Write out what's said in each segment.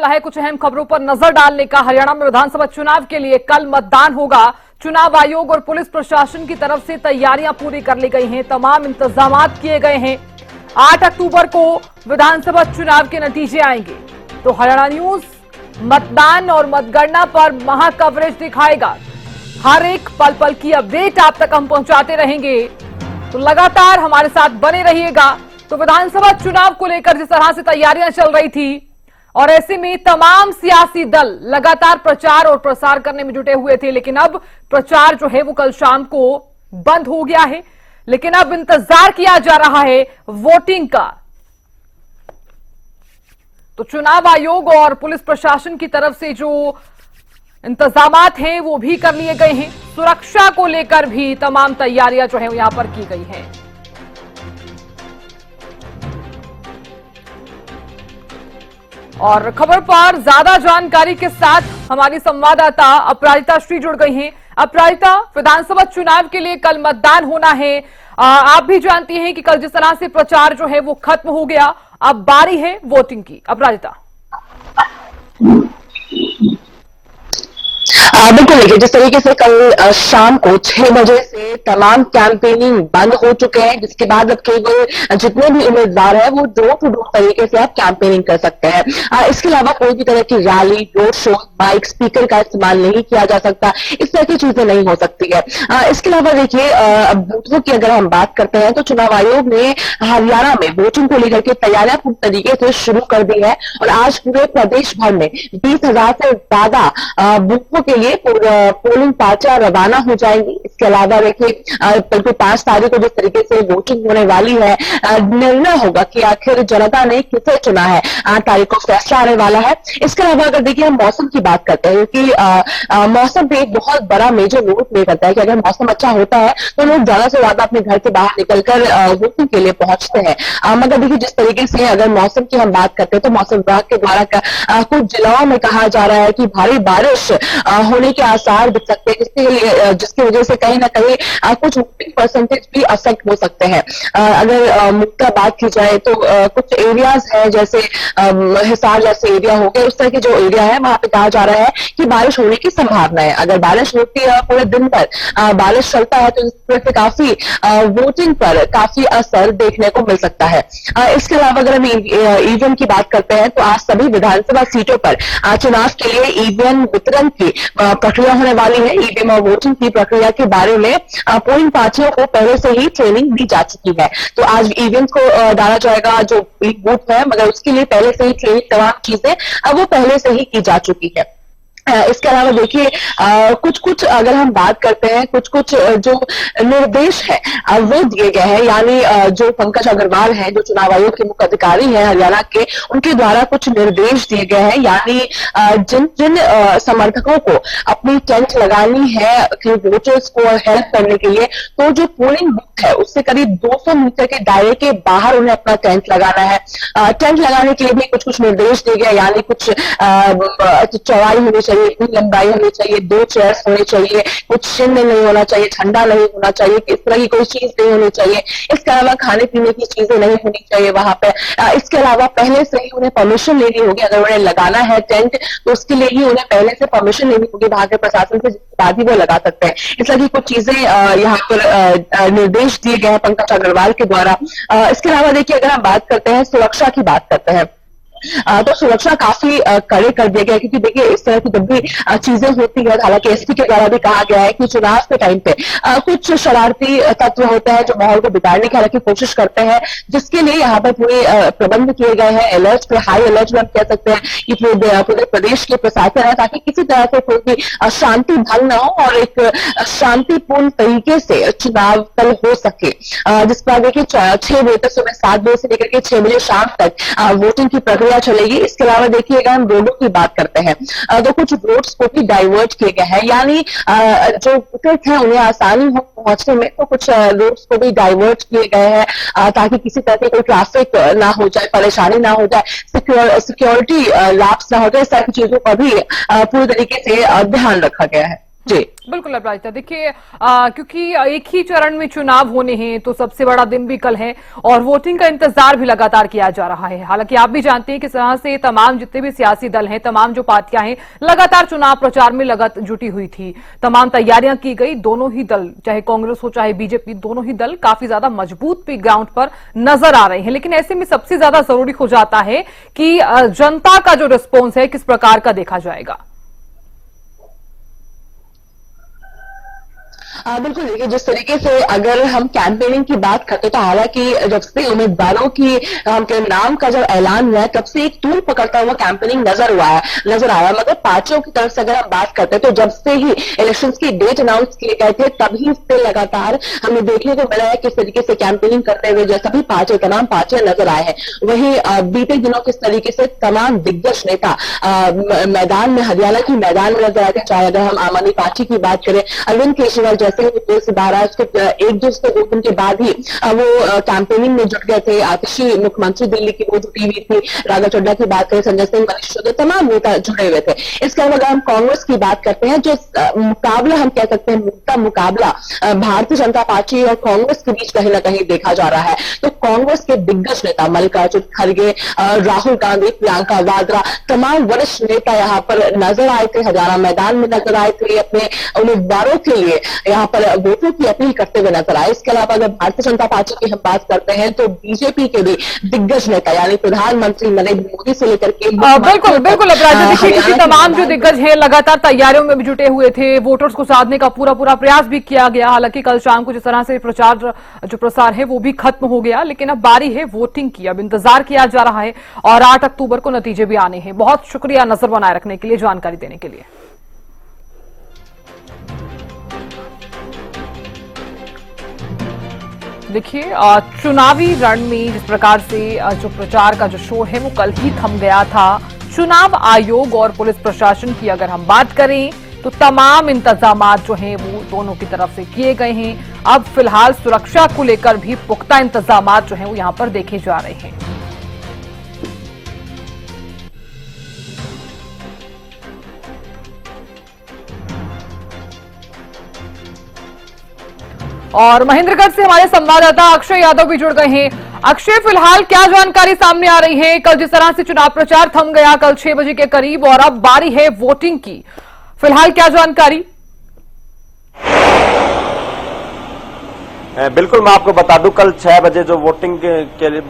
वाला है कुछ अहम खबरों पर नजर डालने का। हरियाणा में विधानसभा चुनाव के लिए कल मतदान होगा। चुनाव आयोग और पुलिस प्रशासन की तरफ से तैयारियां पूरी कर ली गई हैं, तमाम इंतजाम किए गए हैं। 8 अक्टूबर को विधानसभा चुनाव के नतीजे आएंगे तो हरियाणा न्यूज मतदान और मतगणना पर महा कवरेज दिखाएगा। हर एक पल पल की अपडेट आप तक हम पहुंचाते रहेंगे, तो लगातार हमारे साथ बने रहिएगा। तो विधानसभा चुनाव को लेकर जिस तरह से तैयारियां चल रही थी और ऐसे में तमाम सियासी दल लगातार प्रचार और प्रसार करने में जुटे हुए थे, लेकिन अब प्रचार जो है वो कल शाम को बंद हो गया है। लेकिन अब इंतजार किया जा रहा है वोटिंग का। तो चुनाव आयोग और पुलिस प्रशासन की तरफ से जो इंतजामात हैं वो भी कर लिए गए हैं। सुरक्षा को लेकर भी तमाम तैयारियां जो है यहां पर की गई हैं। और खबर पर ज्यादा जानकारी के साथ हमारी संवाददाता अपराजिता श्री जुड़ गई हैं। अपराजिता, विधानसभा चुनाव के लिए कल मतदान होना है। आप भी जानती हैं कि कल जिस तरह से प्रचार जो है वो खत्म हो गया, अब बारी है वोटिंग की। अपराजिता, बिल्कुल देखिए, जिस तरीके से कल शाम को 6 बजे से तमाम कैंपेनिंग बंद हो चुके हैं, जिसके बाद अब केवल जितने भी उम्मीदवार हैं वो डोर टू डोर तरीके से आप कैंपेनिंग कर सकते हैं। इसके अलावा कोई भी तरह की rally, road show, mic, speaker का इस्तेमाल नहीं किया जा सकता। इस तरह की चीजें नहीं हो सकती है। इसके अलावा देखिए, बूथों की अगर हम बात करते हैं तो चुनाव आयोग ने हरियाणा में वोटिंग को लेकर के तैयारियां पूरी तरीके से शुरू कर दी है और आज पूरे प्रदेश भर में 20,000 से ज्यादा बूथों के लिए पोलिंग पार्टियां रवाना हो जाएंगी। इसके अलावा देखिए, बिल्कुल 5 तारीख को जिस तरीके से वोटिंग होने वाली है, निर्णय होगा कि आखिर जनता ने किसे चुना है। 8 तारीख को फैसला आने वाला है। इसके अलावा अगर देखिए हम मौसम की बात करते हैं, क्योंकि मौसम पे एक बहुत बड़ा मेजर रोल प्ले करता है कि अगर मौसम अच्छा होता है तो लोग ज्यादा से ज्यादा अपने घर के बाहर निकलकर वोटिंग के लिए पहुंचते हैं। मगर देखिए, जिस तरीके से अगर मौसम की हम बात करते हैं तो मौसम विभाग के द्वारा कुछ जिलों में कहा जा रहा है कि भारी बारिश होने के आसार दिख सकते हैं, जिसकी वजह से कहीं ना कहीं कुछ वोटिंग परसेंटेज भी अफेक्ट हो सकते हैं। अगर मुद्दा बात की जाए तो कुछ एरियाज है, जैसे हिसार जैसे एरिया हो गया, उस तरह के जो एरिया है वहां पे कहा जा रहा है कि बारिश होने की संभावना है। अगर बारिश होती है पूरे दिन भर बारिश चलता है तो इससे काफी वोटिंग पर काफी असर देखने को मिल सकता है। इसके अलावा अगर हम ईवीएम की बात करते हैं तो आज सभी विधानसभा सीटों पर चुनाव के लिए ईवीएम वितरण की प्रक्रिया होने वाली है। ईवीएम और वोटिंग की प्रक्रिया के बारे में पोलिंग पार्टियों को पहले से ही ट्रेनिंग दी जा चुकी है। तो आज ईवीएम को डाला जाएगा जो बूथ है, मगर उसके लिए पहले से ही ट्रेनिंग, तमाम चीजें वो पहले से ही की जा चुकी है। इसके अलावा देखिए, कुछ अगर हम बात करते हैं, कुछ जो निर्देश है वो दिए गए हैं। यानी जो पंकज अग्रवाल हैं, जो चुनाव आयोग के मुख्य अधिकारी हैं हरियाणा के, उनके द्वारा कुछ निर्देश दिए गए हैं। यानी जिन समर्थकों को अपनी टेंट लगानी है कि वोटर्स को हेल्प करने के लिए, तो जो पोलिंग बूथ है उससे करीब 200 मीटर के दायरे के बाहर उन्हें अपना टेंट लगाना है। टेंट लगाने के लिए भी कुछ निर्देश दिए गए। यानी कुछ चौड़ाई होनी चाहिए, इतनी लंबाई होनी चाहिए, 2 चेयर्स होनी चाहिए, कुछ चिन्ह नहीं होना चाहिए, झंडा नहीं होना चाहिए, इस तरह की कोई चीज नहीं होनी चाहिए। इसके अलावा खाने पीने की चीजें नहीं होनी चाहिए वहां पे। इसके अलावा पहले से ही उन्हें परमिशन लेनी होगी। अगर उन्हें लगाना है टेंट तो उसके लिए ही उन्हें पहले से परमिशन लेनी होगी वहां के प्रशासन से, जिसके बाद ही वो लगा सकते हैं। इस तरह की कुछ चीजें यहाँ पर निर्देश दिए गए हैं पंकज अग्रवाल के द्वारा। इसके अलावा देखिए, अगर हम बात करते हैं, सुरक्षा की बात करते हैं तो सुरक्षा काफी कड़े कर दिया गया है। क्योंकि देखिए, इस तरह की जब भी चीजें होती है, हालांकि एसपी के द्वारा भी कहा गया है कि चुनाव के टाइम पे कुछ शरारती तत्व होते हैं जो माहौल को बिगाड़ने की हालांकि कोशिश करते हैं, जिसके लिए यहाँ पर पूरे प्रबंध किए गए हैं। अलर्ट पे, हाई अलर्ट में हम कह सकते हैं कि पूरे प्रदेश के प्रशासन है, ताकि किसी तरह से कोई भी शांति भंग न हो और एक शांतिपूर्ण तरीके से चुनाव कल हो सके। जिसके बाद देखिए, 6 बजे तक, सुबह 7 बजे से लेकर के 6 बजे शाम तक वोटिंग की प्रक्रिया चलेगी। इसके अलावा देखिएगा, हम रोडों की बात करते हैं तो कुछ रोड्स को भी डाइवर्ट किए गए हैं। यानी जो वोटर्स हैं उन्हें आसानी हो पहुंचने में, तो कुछ रोड्स को भी डाइवर्ट किए गए हैं ताकि किसी तरह की कोई ट्रैफिक ना हो जाए, परेशानी ना हो जाए, सिक्योरिटी लैप्स ना हो जाए। इस तरह की चीजों का भी पूरी तरीके से ध्यान रखा गया है। जी बिल्कुल अपराजिता, देखिए क्योंकि एक ही चरण में चुनाव होने हैं तो सबसे बड़ा दिन भी कल है और वोटिंग का इंतजार भी लगातार किया जा रहा है। हालांकि आप भी जानते हैं किस तरह से तमाम जितने भी सियासी दल हैं, तमाम जो पार्टियां हैं, लगातार चुनाव प्रचार में जुटी हुई थी। तमाम तैयारियां की गई। दोनों ही दल, चाहे कांग्रेस हो चाहे बीजेपी, दोनों ही दल काफी ज्यादा मजबूत भी ग्राउंड पर नजर आ रहे हैं। लेकिन ऐसे में सबसे ज्यादा जरूरी हो जाता है कि जनता का जो रिस्पॉन्स है किस प्रकार का देखा जाएगा। बिल्कुल, देखिए जिस तरीके से अगर हम कैंपेनिंग की बात करते तो हालांकि जब से उम्मीदवारों की के नाम का जब ऐलान हुआ है तब से एक तूल पकड़ता हुआ कैंपेनिंग नजर आया। मगर पार्टियों की तरफ से अगर हम बात करते हैं तो जब से ही इलेक्शंस की डेट अनाउंस किए गए थे तभी से लगातार हमें देखने को मिला है किस तरीके से कैंपेनिंग करते हुए जो सभी तमाम पार्टियां नजर आए हैं। वहीं बीते दिनों किस तरीके से तमाम दिग्गज नेता मैदान में, हरियाणा के मैदान में नजर आए थे। चाहे अगर हम आम आदमी पार्टी की बात करें, अरविंद केजरीवाल जैसे महाराष्ट्र के 1-2 वोट के बाद ही वो कैंपेनिंग में जुट गए थे। आतिशी मुख्यमंत्री दिल्ली की वो जुटी हुई थी। राघव चड्ढा की बात करें, संजय सिंह, मनीष सिसोदिया, तमाम नेता जुड़े हुए थे। इसके अलावा अगर हम कांग्रेस की बात करते हैं, जो मुकाबला हम कह सकते हैं, मुद्दा मुकाबला भारतीय जनता पार्टी और कांग्रेस के बीच कहीं ना कहीं देखा जा रहा है। तो कांग्रेस के दिग्गज नेता मल्लिकार्जुन खड़गे, राहुल गांधी, प्रियंका वाड्रा, तमाम वरिष्ठ नेता यहाँ पर नजर आए थे, हरियाणा मैदान में नजर आए थे, अपने उम्मीदवारों के लिए यहाँ पर वोटों की अपील करते हुए नजर आए। इसके अलावा अगर भारतीय जनता पार्टी की हम बात करते हैं तो बीजेपी के भी दिग्गज नेता यानी प्रधानमंत्री नरेंद्र मोदी से लेकर के बिल्कुल अपराजिता, देखिए क्योंकि तमाम जो दिग्गज हैं लगातार तैयारियों में भी जुटे हुए थे। वोटर्स को साधने का पूरा प्रयास भी किया गया। हालांकि कल शाम को जिस तरह से प्रसार है वो भी खत्म हो गया, लेकिन अब बारी है वोटिंग की। अब इंतजार किया जा रहा है और 8 अक्टूबर को नतीजे भी आने हैं। बहुत शुक्रिया नजर बनाए रखने के लिए, जानकारी देने के लिए। देखिए चुनावी रण में जिस प्रकार से जो प्रचार का जो शोर है वो कल ही थम गया था। चुनाव आयोग और पुलिस प्रशासन की अगर हम बात करें तो तमाम इंतजामात जो हैं वो दोनों की तरफ से किए गए हैं। अब फिलहाल सुरक्षा को लेकर भी पुख्ता इंतजामात जो हैं वो यहां पर देखे जा रहे हैं। और महेंद्रगढ़ से हमारे संवाददाता अक्षय यादव भी जुड़ गए हैं। अक्षय, फिलहाल क्या जानकारी सामने आ रही है? कल जिस तरह से चुनाव प्रचार थम गया कल 6 बजे के करीब और अब बारी है वोटिंग की, फिलहाल क्या जानकारी? बिल्कुल, मैं आपको बता दूं कल 6 बजे जो वोटिंग के लिए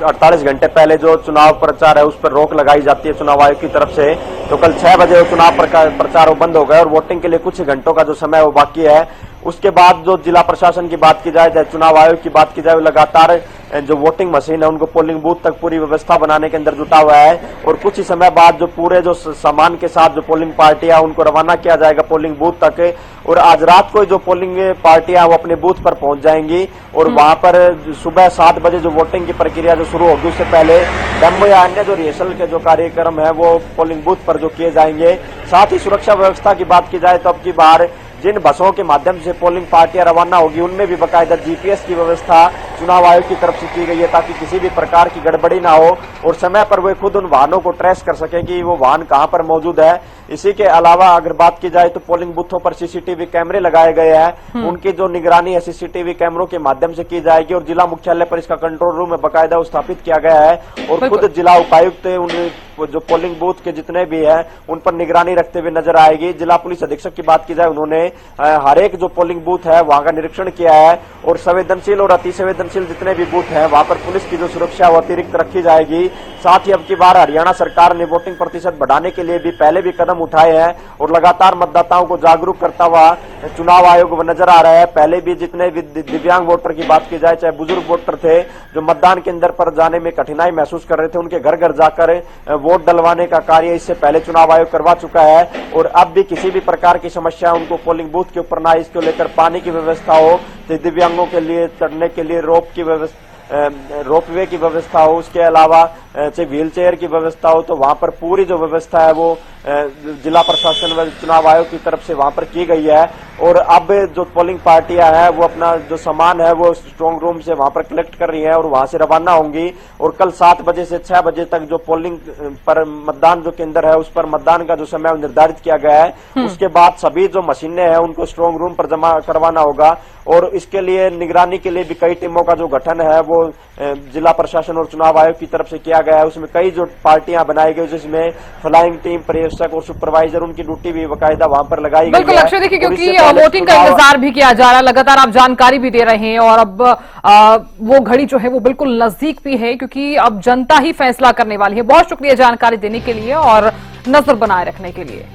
48 घंटे पहले जो चुनाव प्रचार है उस पर रोक लगाई जाती है चुनाव आयोग की तरफ से। तो कल 6 बजे चुनाव प्रचार बंद हो गया और वोटिंग के लिए कुछ घंटों का जो समय वो बाकी है। उसके बाद जो जिला प्रशासन की बात की जाए, चुनाव आयोग की बात की जाए, लगातार जो वोटिंग मशीन है उनको पोलिंग बूथ तक पूरी व्यवस्था बनाने के अंदर जुटा हुआ है। और कुछ ही समय बाद जो पूरे जो सामान के साथ जो पोलिंग पार्टियां उनको रवाना किया जाएगा पोलिंग बूथ तक। और आज रात को जो पोलिंग पार्टियां वो अपने बूथ पर पहुंच जाएंगी और वहां पर सुबह 7 बजे जो वोटिंग की प्रक्रिया जो शुरू होगी उससे पहले डेमो या अन्य जो रिहर्सल के जो कार्यक्रम है वो पोलिंग बूथ पर जो किए जाएंगे। साथ ही सुरक्षा व्यवस्था की बात की जाए तो अब की बार जिन बसों के माध्यम से पोलिंग पार्टियां रवाना होगी उनमें भी बाकायदा जीपीएस की व्यवस्था चुनाव आयोग की तरफ से की गई है ताकि किसी भी प्रकार की गड़बड़ी ना हो और समय पर वे खुद उन वाहनों को ट्रेस कर सके कि वो वाहन कहां पर मौजूद है। इसी के अलावा अगर बात की जाए तो पोलिंग बूथों पर सीसीटीवी कैमरे लगाए गए हैं, उनकी जो निगरानी है सीसीटीवी कैमरों के माध्यम से की जाएगी और जिला मुख्यालय पर इसका कंट्रोल रूम में बाकायदा स्थापित किया गया है और खुद जिला उपायुक्त उन जो पोलिंग बूथ के जितने भी है उन पर निगरानी रखते हुए नजर आएगी। जिला पुलिस अधीक्षक की बात की जाए, उन्होंने हर एक जो पोलिंग बूथ है वहां का निरीक्षण किया है और संवेदनशील और अति संवेदनशील जितने भी बूथ हैं वहां पर पुलिस की जो सुरक्षा है वो अतिरिक्त रखी जाएगी। साथ ही अब की बार हरियाणा सरकार ने वोटिंग प्रतिशत बढ़ाने के लिए भी पहले भी कदम उठाए हैं और लगातार मतदाताओं को जागरूक करता हुआ चुनाव आयोग नजर आ रहा है। पहले भी जितने भी दिव्यांग वोटर की बात की जाए, चाहे बुजुर्ग वोटर थे जो मतदान केंद्र पर जाने में कठिनाई महसूस कर रहे थे, उनके घर घर जाकर वोट डलवाने का कार्य इससे पहले चुनाव आयोग करवा चुका है। और अब भी किसी भी प्रकार की समस्या उनको पोलिंग बूथ के ऊपर ना इसको लेकर पानी की व्यवस्था हो, दिव्यांगों के लिए चढ़ने के लिए रोपवे की व्यवस्था हो, उसके अलावा चाहे व्हील चेयर की व्यवस्था हो, तो वहां पर पूरी जो व्यवस्था है वो जिला प्रशासन व चुनाव आयोग की तरफ से वहां पर की गई है। और अब जो पोलिंग पार्टियां हैं वो अपना जो सामान है वो स्ट्रांग रूम से वहां पर कलेक्ट कर रही हैं और वहां से रवाना होंगी। और कल 7 बजे से 6 बजे तक जो पोलिंग पर मतदान जो केंद्र है उस पर मतदान का जो समय निर्धारित किया गया है, उसके बाद सभी जो मशीनें हैं उनको स्ट्रांग रूम पर जमा करवाना होगा। और इसके लिए निगरानी के लिए भी कई टीमों का जो गठन है वो जिला प्रशासन और चुनाव आयोग की तरफ से किया गया है। उसमें कई जो पार्टियां बनाई गई जिसमें फ्लाइंग टीम, पर्यवेक्षक और सुपरवाइजर, उनकी ड्यूटी भी बाकायदा वहां पर लगाई गई है। बिल्कुल लक्ष्य, देखिए क्योंकि वोटिंग का इंतजार भी किया जा रहा है, लगातार आप जानकारी भी दे रहे हैं और अब वो घड़ी जो है वो बिल्कुल नजदीक भी है क्योंकि अब जनता ही फैसला करने वाली है। बहुत शुक्रिया जानकारी देने के लिए और नजर बनाए रखने के लिए।